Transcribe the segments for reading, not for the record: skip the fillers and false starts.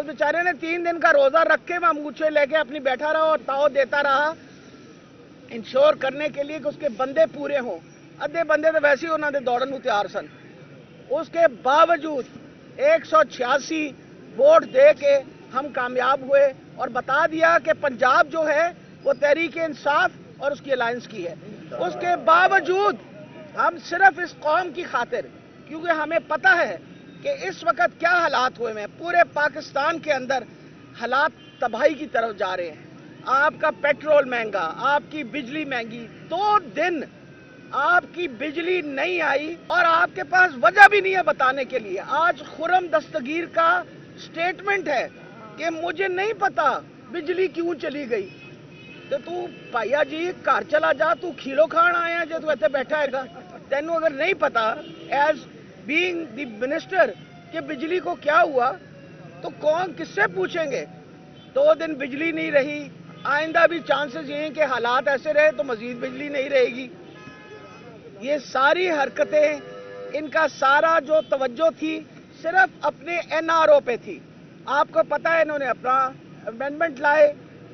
उस बेचारे ने 3 दिन का रोजा रख के वहां मूछे लेके अपनी बैठा रहा और ताव देता रहा इंश्योर करने के लिए कि उसके बंदे पूरे हों। अद्धे बंदे तो वैसे ही उन्होंने दौड़न नूं तैयार सन। उसके बावजूद 186 वोट दे के हम कामयाब हुए और बता दिया कि पंजाब जो है वो तहरीक इंसाफ और उसकी अलायंस की है। उसके बावजूद हम सिर्फ इस कौम की खातिर, क्योंकि हमें पता है कि इस वक्त क्या हालात हुए हैं, पूरे पाकिस्तान के अंदर हालात तबाही की तरफ जा रहे हैं। आपका पेट्रोल महंगा, आपकी बिजली महंगी, 2 दिन आपकी बिजली नहीं आई और आपके पास वजह भी नहीं है बताने के लिए। आज खुर्रम दस्तगीर का स्टेटमेंट है कि मुझे नहीं पता बिजली क्यों चली गई। तो तू भाइया जी घर चला जा, तू खीलो खान आया जो तू इतने बैठा हैगा। तेनू अगर नहीं पता एज बीइंग द मिनिस्टर कि बिजली को क्या हुआ तो कौन किससे पूछेंगे। 2 दिन बिजली नहीं रही, आइंदा भी चांसेस ये हैं कि हालात ऐसे रहे तो मजीद बिजली नहीं रहेगी। ये सारी हरकतें, इनका सारा जो तवज्जो थी सिर्फ अपने एनआरओ पे थी। आपको पता है इन्होंने अपना अमेंडमेंट लाए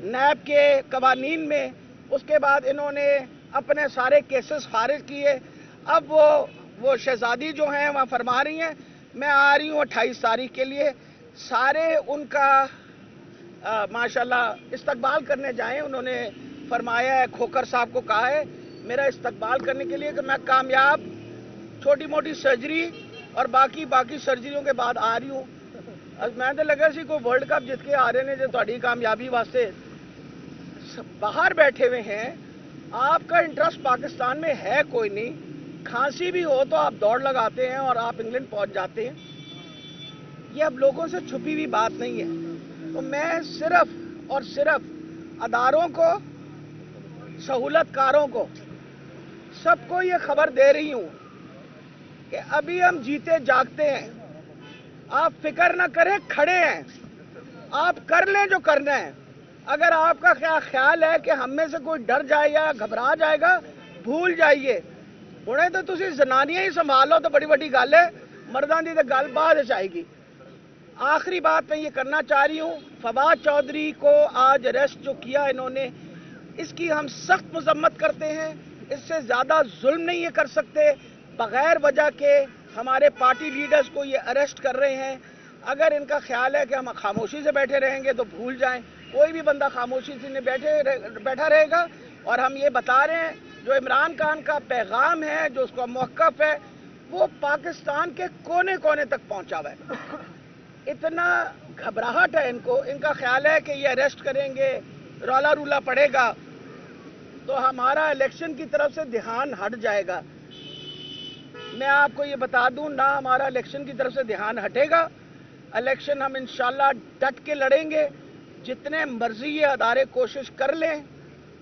नैब के कवानीन में, उसके बाद इन्होंने अपने सारे केसेस खारिज किए। अब वो शहजादी जो हैं वहाँ फरमा रही हैं मैं आ रही हूँ 28 तारीख के लिए, सारे उनका माशाल्लाह इस्तकबाल करने जाएं। उन्होंने फरमाया है, खोकर साहब को कहा है मेरा इस्तकबाल करने के लिए कि मैं कामयाब छोटी मोटी सर्जरी और बाकी सर्जरियों के बाद आ रही हूँ। मैं तो लगा सी कोई वर्ल्ड कप जीत के आ रहे हैं जो ਤੁਹਾਡੀ कामयाबी वास्ते बाहर बैठे हुए हैं। आपका इंटरेस्ट पाकिस्तान में है कोई नहीं, खांसी भी हो तो आप दौड़ लगाते हैं और आप इंग्लैंड पहुंच जाते हैं। ये अब लोगों से छुपी हुई बात नहीं है। तो मैं सिर्फ और सिर्फ अदारों को, सहूलतकारों को, सबको ये खबर दे रही हूं कि अभी हम जीते जागते हैं। आप फिक्र ना करें, खड़े हैं, आप कर लें जो करना है। अगर आपका क्या ख्याल है कि हम में से कोई डर जाए या घबरा जाएगा, भूल जाइए। हुणे तो तुसी जनानियां ही संभालो तो बड़ी बड़ी गल है, मर्दां दी तो गल बाद आएगी। आखिरी बात मैं ये करना चाह रही हूँ, फवाद चौधरी को आज अरेस्ट जो किया इन्होंने, इसकी हम सख्त मजम्मत करते हैं। इससे ज्यादा जुल्म नहीं ये कर सकते। बगैर वजह के हमारे पार्टी लीडर्स को ये अरेस्ट कर रहे हैं। अगर इनका ख्याल है कि हम खामोशी से बैठे रहेंगे तो भूल जाएं, कोई भी बंदा खामोशी से बैठा रहेगा। और हम ये बता रहे हैं जो इमरान खान का पैगाम है, जो उसका मौक़िफ़ है, वो पाकिस्तान के कोने कोने तक पहुंचा हुआ है। इतना घबराहट है इनको, इनका ख्याल है कि ये अरेस्ट करेंगे, रौला रूला पड़ेगा तो हमारा इलेक्शन की तरफ से ध्यान हट जाएगा। मैं आपको ये बता दूं, ना हमारा इलेक्शन की तरफ से ध्यान हटेगा। इलेक्शन हम इंशाल्लाह डट के लड़ेंगे, जितने मर्जी ये अदारे कोशिश कर लें।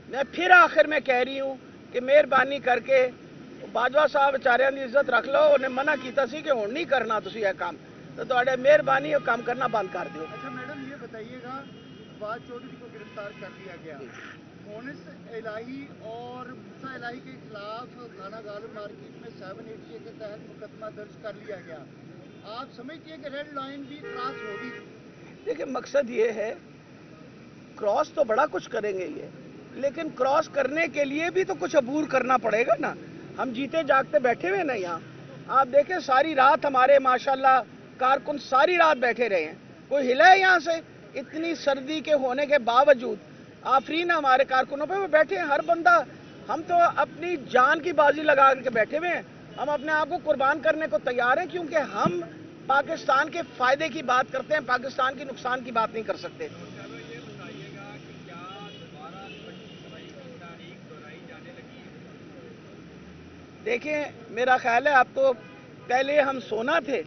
मैं फिर आखिर में कह रही हूँ कि मेहरबानी करके बाजवा साहब बेचारियां की इज्जत रख लो, उन्हें मना किया सी कि हुण नहीं करना तुसी यह काम, तो थोड़े मेहरबानी और काम करना बंद कर दो। अच्छा मैडम ये बताइएगा, फवाद चौधरी को गिरफ्तार कर लिया गया, मोनिस इलाही और मूसा इलाही के खिलाफ थाना गालिब मार्केट में 780 के तहत मुकदमा दर्ज कर लिया गया। आप समझती हैं कि रेड लाइन भी क्रॉस होगी? देखिए मकसद ये है, क्रॉस तो बड़ा कुछ करेंगे ये, लेकिन क्रॉस करने के लिए भी तो कुछ अबूर करना पड़ेगा ना। हम जीते जागते बैठे हुए ना यहाँ। आप देखें सारी रात हमारे माशाल्लाह कारकुन सारी रात बैठे रहे हैं, कोई हिला है यहाँ से? इतनी सर्दी के होने के बावजूद आफरीन हमारे कारकुनों पे वो बैठे हैं, हर बंदा। हम तो अपनी जान की बाजी लगा के बैठे हुए हैं, हम अपने आप को कुर्बान करने को तैयार हैं, क्योंकि हम पाकिस्तान के फायदे की बात करते हैं, पाकिस्तान की नुकसान की बात नहीं कर सकते। देखें मेरा ख्याल है अब तो, पहले हम सोना थे,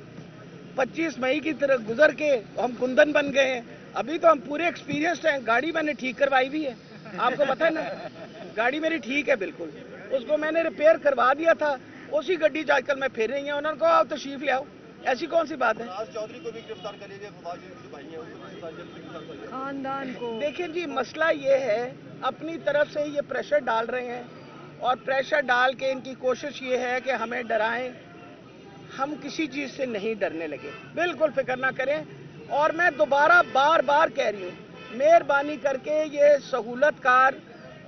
25 मई की तरह गुजर के हम कुंदन बन गए हैं। अभी तो हम पूरे एक्सपीरियंस्ड हैं। गाड़ी मैंने ठीक करवाई भी है, आपको पता है ना, गाड़ी मेरी ठीक है बिल्कुल, उसको मैंने रिपेयर करवा दिया था, उसी गड्डी आजकल मैं फिर रही है। उन्होंने कहा आप तशरीफ ले आओ, ऐसी कौन सी बात है। चौधरी को भी गिरफ्तार कर लिया, खानदान को देखिए जी, मसला ये है अपनी तरफ से ये प्रेशर डाल रहे हैं, और प्रेशर डाल के इनकी कोशिश ये है कि हमें डराएं। हम किसी चीज़ से नहीं डरने लगे, बिल्कुल फिक्र ना करें। اور میں دوبارہ بار بار کہہ رہی ہوں، مہربانی کر کے یہ سہولت کار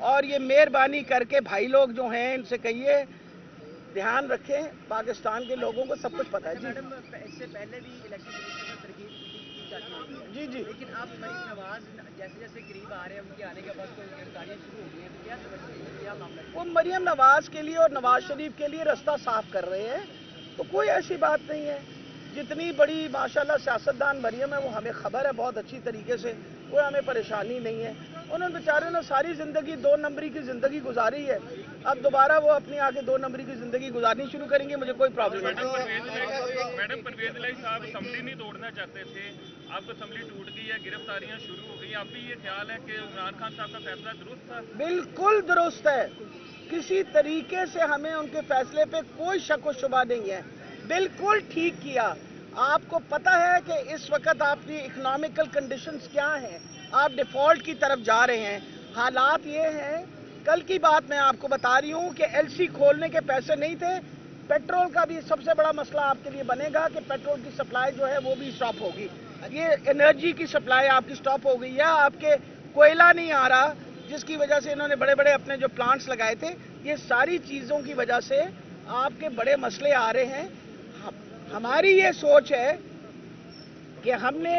اور یہ مہربانی کر کے بھائی لوگ جو ہیں ان سے کہیے دھیان رکھیں، پاکستان کے لوگوں کو سب کچھ پتا ہے۔ میڈم اس سے پہلے بھی الیکشن کمیشن میں ترغیب کی جاتی ہوتی ہے، جی جی، لیکن اب مریم نواز جیسے جیسے قریب آ رہے ہیں ان کے آنے کے بعد کوئی گرفتاریاں شروع ہو گئی ہیں، تو کیا سمجھتے ہیں کیا معاملہ ہے؟ وہ مریم نواز کے لیے اور نواز شریف کے لیے رستہ صاف کر رہے ہیں، تو کوئی ایسی بات نہیں ہے۔ جتنی بڑی ماشاءاللہ سیاستدان مریم ہے وہ ہمیں خبر ہے بہت اچھی طریقے سے، کوئی ہمیں پریشانی نہیں ہے۔ انہوں نے بیچارے نے ساری زندگی 2 نمبری کی زندگی گزاری ہے، اب دوبارہ وہ اپنی آگے 2 نمبری کی زندگی گزارنی شروع کریں گے، مجھے کوئی پرابلم نہیں۔ میڈم پرویز الہی صاحب اسمبلی نہیں توڑنا چاہتے تھے، اب اسمبلی ٹوٹ گئی ہے، گرفتاریاں شروع ہو گئی، اب بھی یہ خیال ہے کہ عمران خان صاحب کا فیصلہ درست تھا؟ بالکل درست ہے، کسی طریقے سے ہمیں ان کے فیصلے پہ کوئی شک و شبہ نہیں ہے، بالکل ٹھیک کیا۔ آپ کو پتہ ہے کہ اس وقت آپ کی اکنامیکل کنڈیشنز کیا ہیں، آپ ڈیفالٹ کی طرف جا رہے ہیں۔ حالات یہ ہیں، کل کی بات میں آپ کو بتا رہی ہوں کہ ایل سی کھولنے کے پیسے نہیں تھے، پیٹرول کا بھی سب سے بڑا مسئلہ آپ کے لیے بنے گا کہ پیٹرول کی سپلائی جو ہے وہ بھی سٹاپ ہوگی، یہ انرجی کی سپلائی آپ کی سٹاپ ہو گئی ہے، آپ کے کوئلہ نہیں آ رہا جس کی وجہ سے انہوں نے بڑے بڑے اپنے جو پلانٹس لگائے تھے، یہ ساری چیزوں کی وجہ سے آپ کے بڑے مسئلے آ رہے ہیں۔ ہماری یہ سوچ ہے کہ ہم نے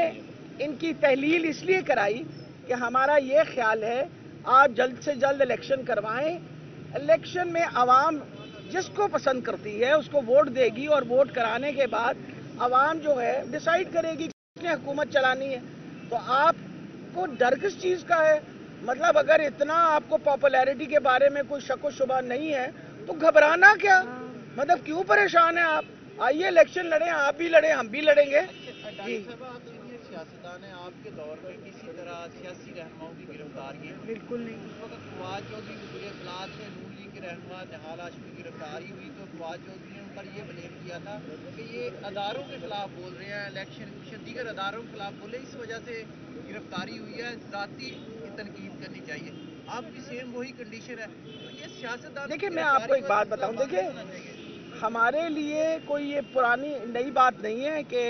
ان کی تحلیل اس لیے کرائی کہ ہمارا یہ خیال ہے آپ جلد سے جلد الیکشن کروائیں، الیکشن میں عوام جس کو پسند کرتی ہے اس کو ووٹ دے گی، اور ووٹ کرانے کے بعد عوام جو ہے ڈیسائیڈ کرے گی کس نے حکومت چلانی ہے۔ تو آپ کو ڈر کس چیز کا ہے؟ مطلب اگر اتنا آپ کو پاپولیرٹی کے بارے میں کوئی شک و شبہ نہیں ہے تو گھبرانا کیا؟ مطلب کیوں پریشان ہیں آپ؟ آئیے الیکشن لڑیں، آپ بھی لڑیں، ہم بھی لڑیں گے۔ جی سیاستدان ہیں، آپ کے دور میں کسی طرح سیاسی رہنماؤں کی گرفتاری ہے؟ بالکل نہیں۔ اس وقت فواد چودھری وزیر اطلاع تھے، نون لیگ کے رہنما نہال ہاشمی کی گرفتاری ہوئی تو فواد چودھری نے ان پر یہ بلیم کیا تھا کہ یہ اداروں کے خلاف بول رہے ہیں، الیکشن کمیشن دیگر اداروں کے خلاف بولے، اس وجہ سے گرفتاری ہوئی ہے، ذاتی تنقید کرنی چاہیے۔ اب بھی سیم وہی کنڈیشن ہے، تو یہ سیاستدان دیکھیں میں آپ کو ایک بات بتاؤں، دیکھیں ہمارے لیے کوئی یہ پرانی نئی بات نہیں ہے کہ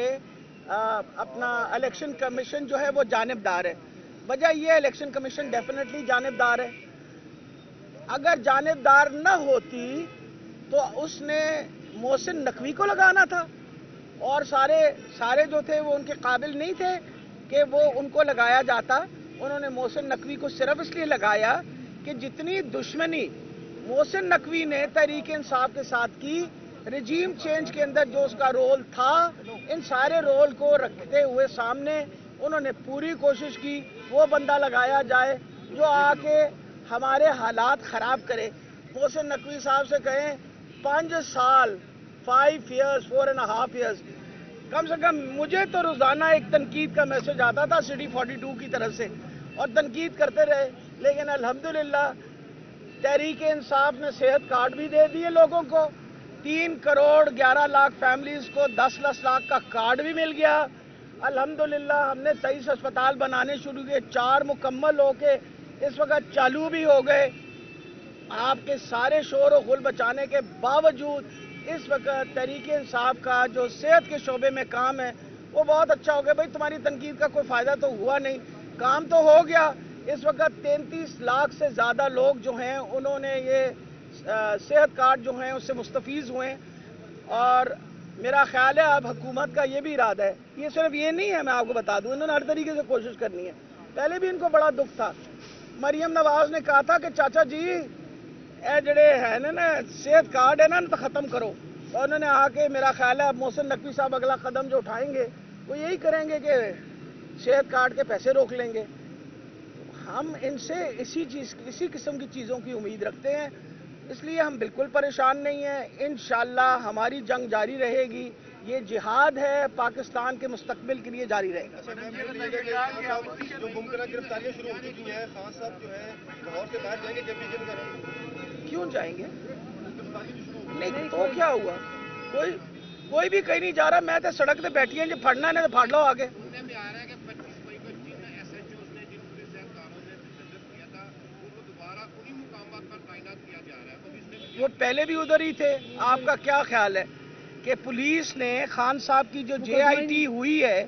اپنا الیکشن کمیشن جو ہے وہ جانبدار ہے، وجہ یہ الیکشن کمیشن ڈیفینیٹلی جانبدار ہے۔ اگر جانبدار نہ ہوتی تو اس نے محسن نقوی کو لگانا تھا، اور سارے جو تھے وہ ان کے قابل نہیں تھے کہ وہ ان کو لگایا جاتا۔ انہوں نے محسن نقوی کو صرف اس لیے لگایا کہ جتنی دشمنی محسن نقوی نے تحریک انصاف کے ساتھ کی، رجیم چینج کے اندر جو اس کا رول تھا، ان سارے رول کو رکھتے ہوئے سامنے انہوں نے پوری کوشش کی وہ بندہ لگایا جائے جو آ کے ہمارے حالات خراب کرے۔ محسن نقوی صاحب سے کہیں 5 سال 5 ایئرز 4.5 ایئرز، کم سے کم مجھے تو روزانہ ایک تنقید کا میسج آتا تھا سٹی 42 کی طرف سے، اور تنقید کرتے رہے، لیکن الحمدللہ تحریک انصاف نے صحت کارڈ بھی دے دیے لوگوں کو، 3 کروڑ 11 لاکھ فیملیز کو 10 لاکھ کا کارڈ بھی مل گیا۔ الحمدللہ ہم نے 23 اسپتال بنانے شروع کیے، 4 مکمل ہو کے اس وقت چالو بھی ہو گئے۔ آپ کے سارے شور و غل بچانے کے باوجود اس وقت تحریک انصاف کا جو صحت کے شعبے میں کام ہے وہ بہت اچھا ہو گیا۔ بھائی تمہاری تنقید کا کوئی فائدہ تو ہوا نہیں، کام تو ہو گیا۔ اس وقت 33 لاکھ سے زیادہ لوگ جو ہیں انہوں نے یہ صحت کارڈ جو ہیں اس سے مستفیض ہوئے، اور میرا خیال ہے اب حکومت کا یہ بھی ارادہ ہے، یہ صرف یہ نہیں ہے، میں آپ کو بتا دوں انہوں نے ہر طریقے سے کوشش کرنی ہے۔ پہلے بھی ان کو بڑا دکھ تھا، مریم نواز نے کہا تھا کہ چاچا جی اے جڑے ہے نا صحت کارڈ ہے نا تو ختم کرو، اور انہوں نے آ کے میرا خیال ہے اب محسن نقوی صاحب اگلا قدم جو اٹھائیں گے وہ یہی کریں گے کہ صحت کارڈ کے پیسے روک لیں گے۔ ہم ان سے اسی قسم کی چیزوں کی امید رکھتے ہیں، اس لیے ہم بالکل پریشان نہیں ہیں۔ انشاءاللہ ہماری جنگ جاری رہے گی، یہ جہاد ہے پاکستان کے مستقبل کے لیے جاری رہے گا۔ جو ممکنہ گرفتاریاں شروع ہو چکی ہیں، خان صاحب جو ہے لاہور سے باہر جائیں گے جب بھی جن کیوں جائیں گے؟ نہیں تو کیا ہوا؟ کوئی بھی کہیں نہیں جا رہا، میں تو سڑک پہ بیٹھی ہیں، جو پھڑنا ہے تو پھڑ لو آگے۔ وہ پہلے بھی ادھر ہی تھے۔ آپ کا کیا خیال ہے کہ پولیس نے خان صاحب کی جو جے آئی ٹی ہوئی ہے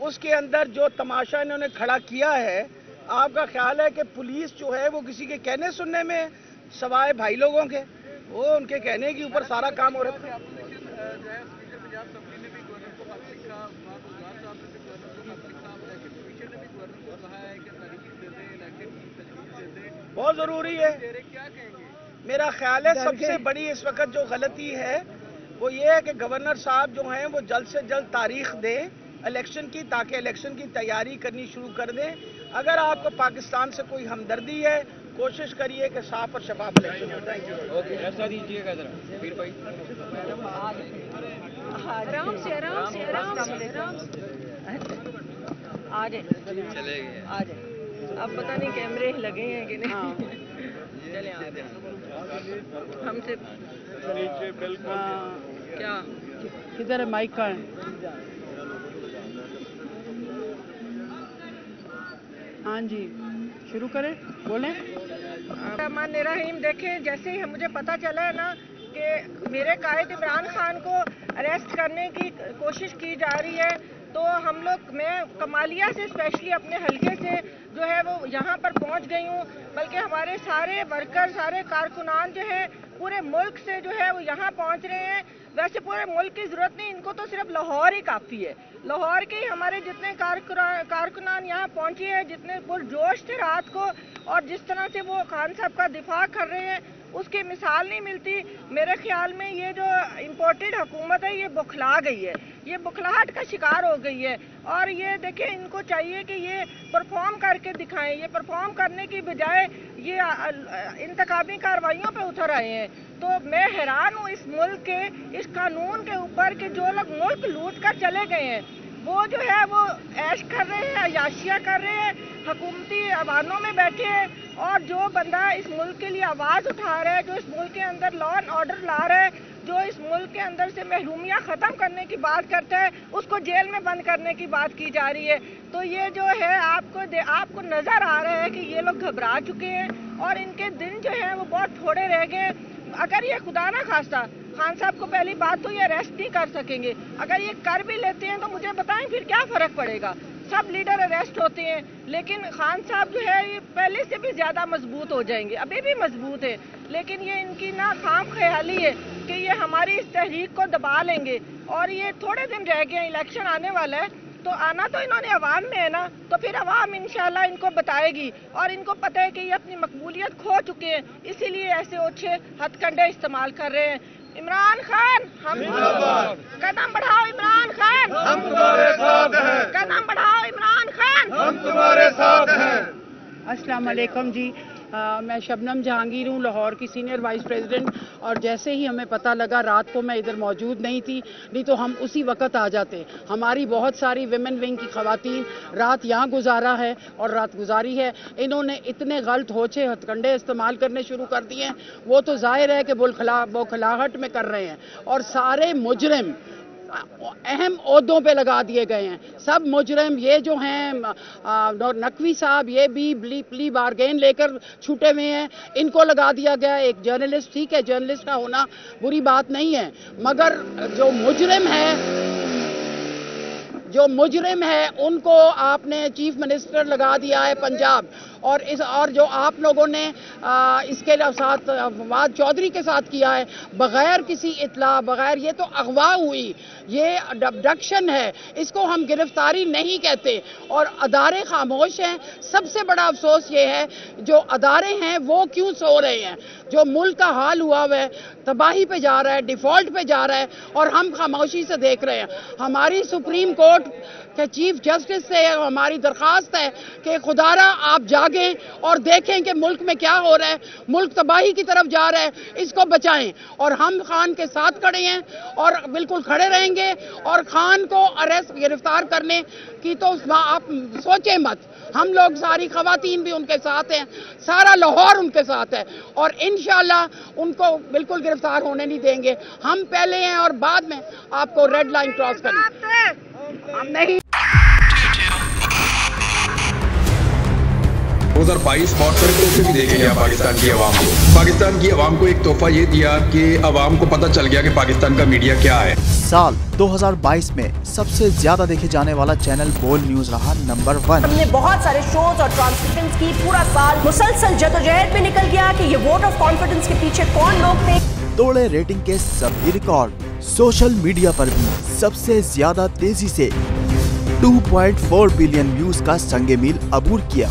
उसके अंदर जो तमाशा इन्होंने खड़ा किया है, आपका ख्याल है कि पुलिस जो है वो किसी के कहने सुनने में, सवाए भाई लोगों के, वो उनके कहने के ऊपर सारा काम हो रहा है। बहुत ज़रूरी है। मेरा ख्याल है सबसे बड़ी इस वक्त जो गलती है वो ये है कि गवर्नर साहब जो हैं वो जल्द से जल्द तारीख दें इलेक्शन की, ताकि इलेक्शन की तैयारी करनी शुरू कर दें। अगर आपको पाकिस्तान से कोई हमदर्दी है, कोशिश करिए कि साफ और शफाफ इलेक्शन हो। Thank you. ओके, ऐसा दीजिएगा जरा वीर भाई। आराम से आराम से आराम से आराम से आ जाए, चले गए आ जाए। अब पता नहीं कैमरे लगे हैं कि नहीं। चले हमसे क्या किधर है माइक का है? हाँ जी, शुरू करें, बोलें। रहमान रहीम। देखें, जैसे ही मुझे पता चला है ना कि मेरे कायद इमरान खान को अरेस्ट करने की कोशिश की जा रही है, तो हम लोग, मैं कमालिया से स्पेशली अपने हलके से जो है वो यहाँ पर पहुँच गई हूँ, बल्कि हमारे सारे वर्कर, सारे कारकुनान जो है पूरे मुल्क से जो है वो यहाँ पहुँच रहे हैं। वैसे पूरे मुल्क की ज़रूरत नहीं, इनको तो सिर्फ लाहौर ही काफ़ी है। लाहौर के ही हमारे जितने कारकुनान यहाँ पहुँचे हैं, जितने पुरजोश थे रात को, और जिस तरह से वो खान साहब का दिफा कर रहे हैं, उसकी मिसाल नहीं मिलती। मेरे ख्याल में ये जो इम्पोर्टेड हुकूमत है ये बुखला गई है, ये बुखलाहट का शिकार हो गई है। और ये देखें, इनको चाहिए कि ये परफॉर्म करके दिखाएं। ये परफॉर्म करने की बजाय ये इंतखाबी कार्रवाइयों पे उतर आए हैं। तो मैं हैरान हूँ इस मुल्क के, इस कानून के ऊपर कि जो लोग मुल्क लूट कर चले गए हैं वो जो है वो ऐश कर रहे हैं, अयाशियाँ कर रहे हैं, हुकूमती अवानों में बैठे हैं। और जो बंदा इस मुल्क के लिए आवाज़ उठा रहा है, जो इस मुल्क के अंदर लॉ एंड ऑर्डर ला रहा है, जो इस मुल्क के अंदर से महरूमियाँ ख़त्म करने की बात करता है, उसको जेल में बंद करने की बात की जा रही है। तो ये जो है आपको नज़र आ रहा है कि ये लोग घबरा चुके हैं और इनके दिन जो है वो बहुत थोड़े रह गए। अगर ये खुदा ना खास्ता खान साहब को, पहली बात तो ये अरेस्ट नहीं कर सकेंगे। अगर ये कर भी लेते हैं तो मुझे बताएं फिर क्या फ़र्क पड़ेगा। सब लीडर अरेस्ट होते हैं, लेकिन खान साहब जो है ये पहले से भी ज़्यादा मजबूत हो जाएंगे, अभी भी मजबूत है, लेकिन ये इनकी ना खाम ख्याली है कि ये हमारी इस तहरीक को दबा लेंगे। और ये थोड़े दिन रह गए, इलेक्शन आने वाला है, तो आना तो इन्होंने अवाम में है ना, तो फिर अवाम इंशाल्लाह इनको बताएगी। और इनको पता है कि ये अपनी मकबूलियत खो चुके हैं, इसीलिए ऐसे ओछे हथकंडे इस्तेमाल कर रहे हैं। इमरान खान हम कदम बढ़ाओ, इमरान खान हम तुम्हारे साथ हैं, कदम बढ़ाओ, इमरान खान हम तुम्हारे साथ हैं। अस्सलाम वालेकुम जी। मैं शबनम जहांगीर हूँ, लाहौर की सीनियर वाइस प्रेसिडेंट। और जैसे ही हमें पता लगा, रात को मैं इधर मौजूद नहीं थी, नहीं तो हम उसी वक्त आ जाते। हमारी बहुत सारी विमेन विंग की खवातीन रात यहाँ गुजारा है और रात गुजारी है। इन्होंने इतने गलत होचे हथकंडे इस्तेमाल करने शुरू कर दिए हैं, वो तो जाहिर है कि बौखलाहट में कर रहे हैं। और सारे मुजरिम अहम ओहदों पे लगा दिए गए हैं। सब मुजरिम ये जो हैं, नकवी साहब, ये भी प्ली बारगेन लेकर छूटे हुए हैं, इनको लगा दिया गया। एक जर्नलिस्ट, ठीक है, जर्नलिस्ट का होना बुरी बात नहीं है, मगर जो मुजरिम है उनको आपने चीफ मिनिस्टर लगा दिया है पंजाब। और जो आप लोगों ने इसके साथ फवाद चौधरी के साथ किया है बगैर किसी इत्ला, बगैर, ये तो अगवा हुई, ये अबडक्शन है, इसको हम गिरफ्तारी नहीं कहते। और अदारे खामोश हैं। सबसे बड़ा अफसोस ये है जो अदारे हैं वो क्यों सो रहे हैं। जो मुल्क का हाल हुआ है, तबाही पे जा रहा है, डिफॉल्ट पे जा रहा है, और हम खामोशी से देख रहे हैं। हमारी सुप्रीम कोर्ट के चीफ जस्टिस से हमारी दरख्वास्त है कि खुदारा आप जागें और देखें कि मुल्क में क्या हो रहा है। मुल्क तबाही की तरफ जा रहा है, इसको बचाएं। और हम खान के साथ खड़े हैं और बिल्कुल खड़े रहेंगे। और खान को अरेस्ट, गिरफ्तार करने की तो आप सोचें मत। हम लोग, सारी खवातीन भी उनके साथ हैं, सारा लाहौर उनके साथ है, और इंशाल्लाह उनको बिल्कुल गिरफ्तार होने नहीं देंगे। हम पहले हैं और बाद में आपको रेड लाइन क्रॉस करनी हम नहीं। 2022 बहुत सारे तोहफे भी देखे गया पाकिस्तान की आवाम को। पाकिस्तान की आवाम को एक तोहफा ये दिया कि आवाम को पता चल गया कि पाकिस्तान का मीडिया क्या है। साल 2022 में सबसे ज्यादा देखे जाने वाला चैनल बोल न्यूज रहा नंबर 1। हमने बहुत सारे शोज और ट्रांसमिशंस की, पूरा साल मुसलसल जदोजहद में निकल गया कि ये वोट ऑफ कॉन्फिडेंस के पीछे कौन लोग थे। तोड़े रेटिंग के सभी रिकॉर्ड। सोशल मीडिया पर भी सबसे ज्यादा तेजी से 2.4 बिलियन व्यूज का संगे मील अबूर किया।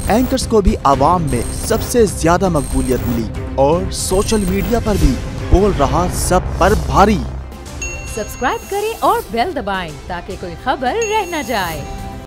एंकर्स को भी आवाम में सबसे ज्यादा मकबूलियत मिली और सोशल मीडिया पर भी बोल रहा सब पर भारी। सब्सक्राइब करें और बेल दबाएं ताकि कोई खबर रह न जाए।